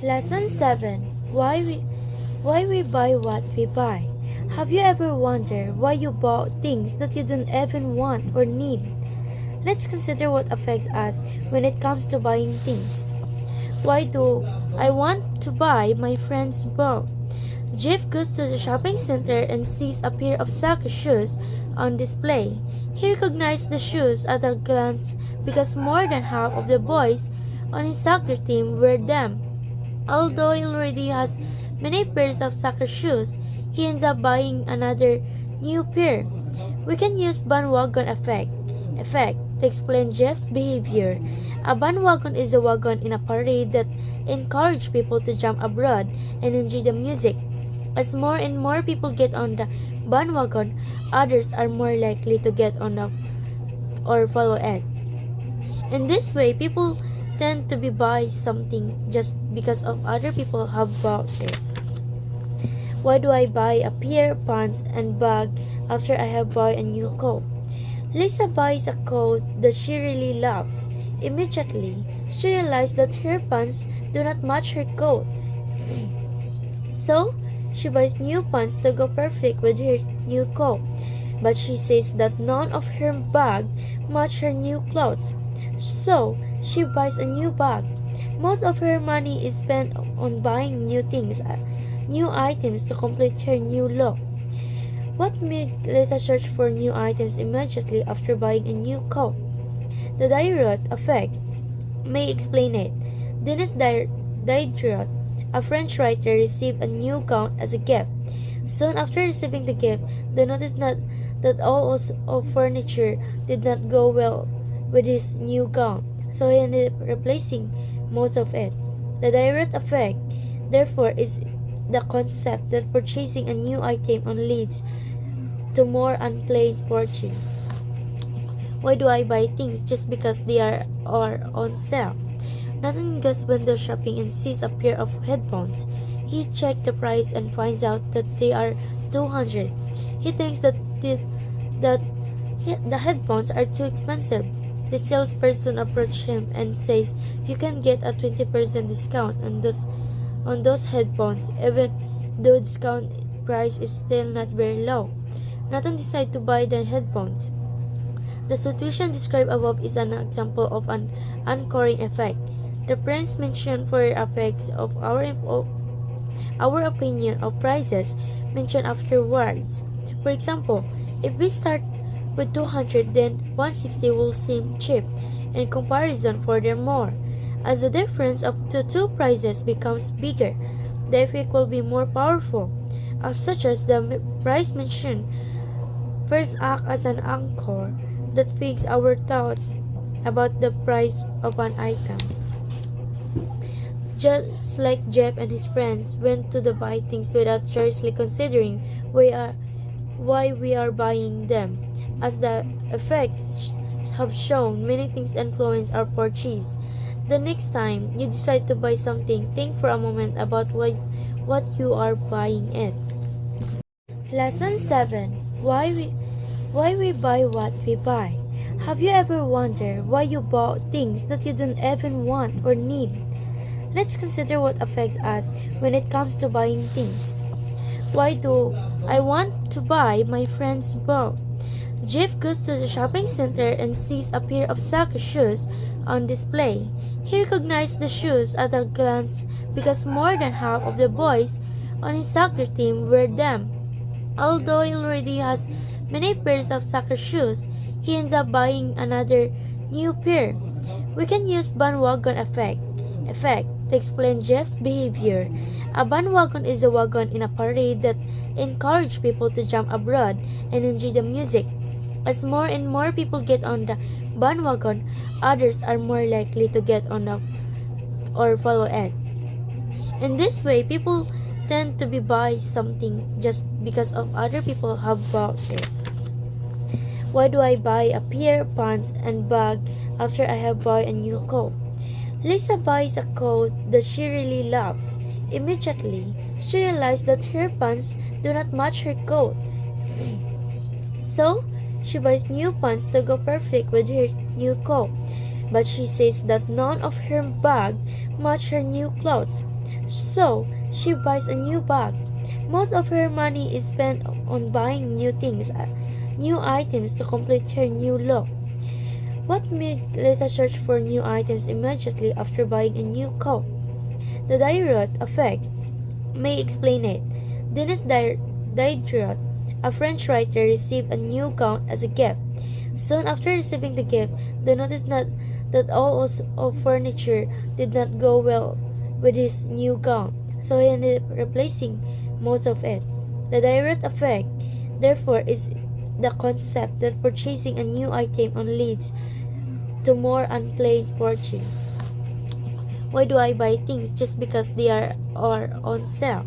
Lesson 7. Why we buy what we buy. Have you ever wondered why you bought things that you don't even want or need? Let's consider what affects us when it comes to buying things. Why do I want to buy my friend's boat? Jeff goes to the shopping center and sees a pair of soccer shoes on display. He recognizes the shoes at a glance because more than half of the boys on his soccer team wear them. Although he already has many pairs of soccer shoes, he ends up buying another new pair. We can use bandwagon effect to explain Jeff's behavior. A bandwagon is a wagon in a parade that encourages people to jump abroad and enjoy the music. As more and more people get on the bandwagon, others are more likely to get on the or follow it. In this way, people tend to buy something just because of other people have bought it. Why do I buy a pair of pants and bag after I have bought a new coat? Lisa buys a coat that she really loves. Immediately, she realizes that her pants do not match her coat. So, she buys new pants to go perfect with her new coat. But she says that none of her bag match her new clothes. So, she buys a new bag. Most of her money is spent on buying new things, new items to complete her new look. What made Lisa search for new items immediately after buying a new coat? The Diderot effect may explain it. Denis Diderot, a French writer, received a new gown as a gift. Soon after receiving the gift, they noticed that all of furniture did not go well with his new gown, so he ended up replacing most of it. The Diderot effect, therefore, is the concept that purchasing a new item only leads to more unplanned purchases. Why do I buy things just because they are on sale? Nathan goes window shopping and sees a pair of headphones. He checks the price and finds out that they are $200. He thinks that the headphones are too expensive. The salesperson approaches him and says you can get a 20% discount on those headphones, even though discount price is still not very low. Nathan decides to buy the headphones. The situation described above is an example of an anchoring effect. The prince mentioned for effects of our opinion of prices mentioned afterwards. For example, if we start with 200, then 160 will seem cheap in comparison furthermore. As the difference of the two prices becomes bigger, the effect will be more powerful. As such as the price mentioned first act as an anchor that fixes our thoughts about the price of an item. Just like Jeff and his friends went to buy things without seriously considering why we are buying them. As the effects have shown, many things influence our purchase. The next time you decide to buy something, think for a moment about what you are buying it. Lesson 7. Why we buy what we buy. Have you ever wondered why you bought things that you don't even want or need? Let's consider what affects us when it comes to buying things. Why do I want to buy my friend's boat? Jeff goes to the shopping center and sees a pair of soccer shoes on display. He recognizes the shoes at a glance because more than half of the boys on his soccer team wear them. Although he already has many pairs of soccer shoes, he ends up buying another new pair. We can use bandwagon effect to explain Jeff's behavior. A bandwagon is a wagon in a parade that encourages people to jump abroad and enjoy the music. As more and more people get on the bandwagon, others are more likely to get on the or follow it. In this way, people tend to buy something just because of other people have bought it. Why do I buy a pair of pants and bag after I have bought a new coat? Lisa buys a coat that she really loves. Immediately, she realizes that her pants do not match her coat. So, she buys new pants to go perfect with her new coat. But she says that none of her bag match her new clothes. So, she buys a new bag. Most of her money is spent on buying new things, new items to complete her new look. What made Lisa search for new items immediately after buying a new coat? The Diderot effect may explain it. Denis Diderot, a French writer, received a new gown as a gift. Soon after receiving the gift, they noticed that all of furniture did not go well with his new gown, so he ended up replacing most of it. The Diderot effect, therefore, is the concept that purchasing a new item only leads to more unplanned purchases. Why do I buy things just because they are on sale?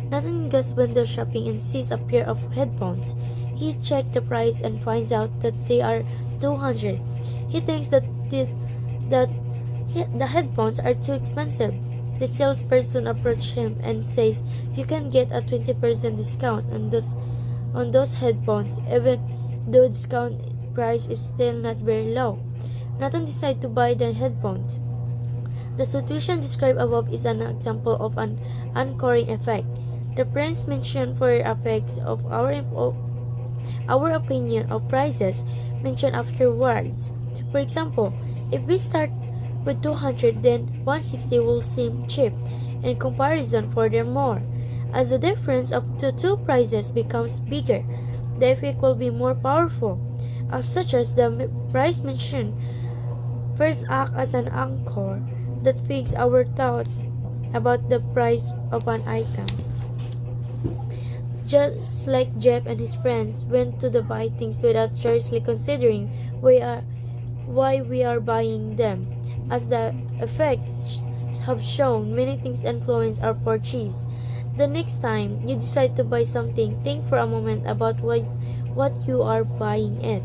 Nathan goes window shopping and sees a pair of headphones. He checks the price and finds out that they are 200. He thinks that the headphones are too expensive. The salesperson approaches him and says, "You can get a 20% discount on those headphones, even though discount price is still not very low." Nathan decides to buy the headphones. The situation described above is an example of an anchoring effect. The prince mentioned for effects of our opinion of prices mentioned afterwards. For example, if we start with 200, then 160 will seem cheap in comparison. Furthermore, as the difference of the two prices becomes bigger, the effect will be more powerful. As such as the price mentioned first act as an anchor that fixes our thoughts about the price of an item. Just like Jeff and his friends went to buy things without seriously considering why we are buying them, as the effects have shown, many things influence our purchase. The next time you decide to buy something, think for a moment about what you are buying it.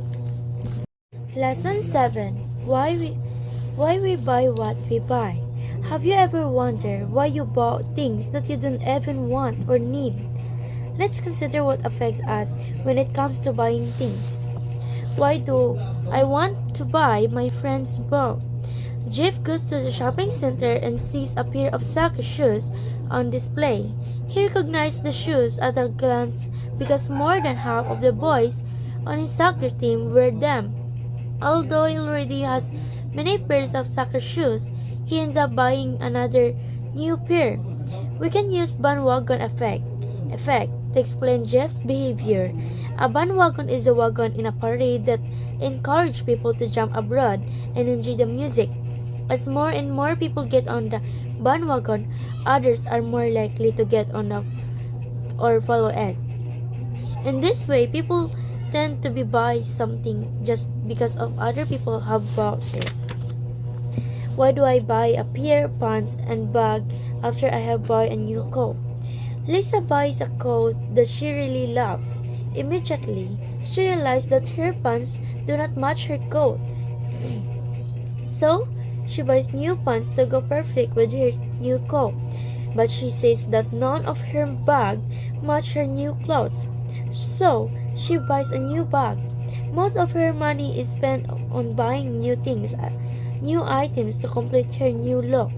Lesson 7. Why we buy what we buy. Have you ever wondered why you bought things that you don't even want or need? Let's consider what affects us when it comes to buying things. Why do I want to buy my friend's boat? Jeff goes to the shopping center and sees a pair of soccer shoes on display. He recognizes the shoes at a glance because more than half of the boys on his soccer team wear them. Although he already has many pairs of soccer shoes, he ends up buying another new pair. We can use bandwagon effect to explain Jeff's behavior. A bandwagon is a wagon in a parade that encourages people to jump abroad and enjoy the music. As more and more people get on the bandwagon, others are more likely to get on or follow it. In this way, people tend to buy something just because of other people have bought it. Why do I buy a pair of pants and bag after I have bought a new coat? Lisa buys a coat that she really loves. Immediately, she realizes that her pants do not match her coat. So, she buys new pants to go perfect with her new coat. But she says that none of her bag match her new clothes. So, she buys a new bag. Most of her money is spent on buying new things, new items to complete her new look.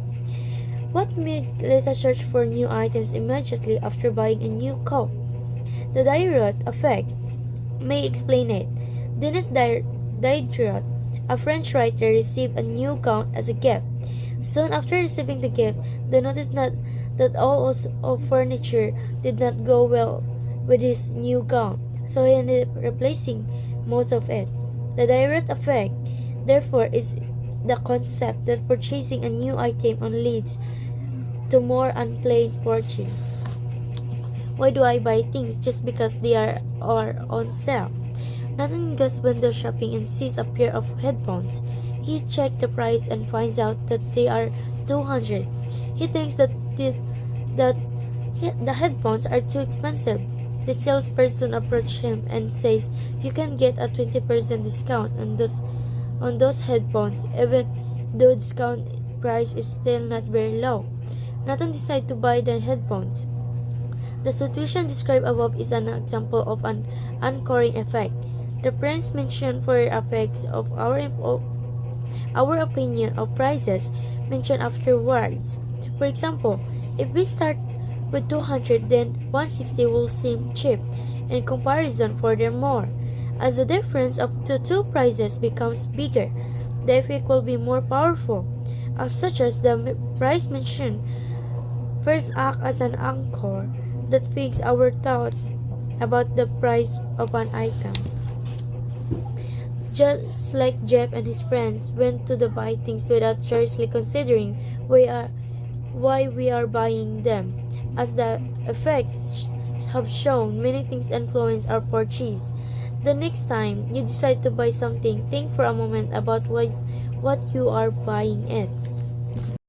What made Lisa search for new items immediately after buying a new coat? The Diderot effect may explain it. Denis Diderot, a French writer, received a new gown as a gift. Soon after receiving the gift, they noticed that all of furniture did not go well with his new gown, so he ended up replacing most of it. The Diderot effect, therefore, is the concept that purchasing a new item only leads to more unplanned purchases. Why do I buy things just because they are on sale? Nathan goes window shopping and sees a pair of headphones. He checks the price and finds out that they are 200. He thinks that the headphones are too expensive. The salesperson approaches him and says, "You can get a 20% discount on those headphones, even though discount price is still not very low." Nathan decides to buy the headphones. The situation described above is an example of an anchoring effect. The prince mentioned for effects of our opinion of prices mentioned afterwards. For example, If we start with 200, then 160 will seem cheap in comparison. Furthermore, as the difference of the two prices becomes bigger, the effect will be more powerful, as such as the price mentioned first act as an anchor that fixes our thoughts about the price of an item. Just like Jeff and his friends went to buy things without seriously considering why we are buying them, as the effects have shown, many things influence our purchase. The next time you decide to buy something, think for a moment about what you are buying it.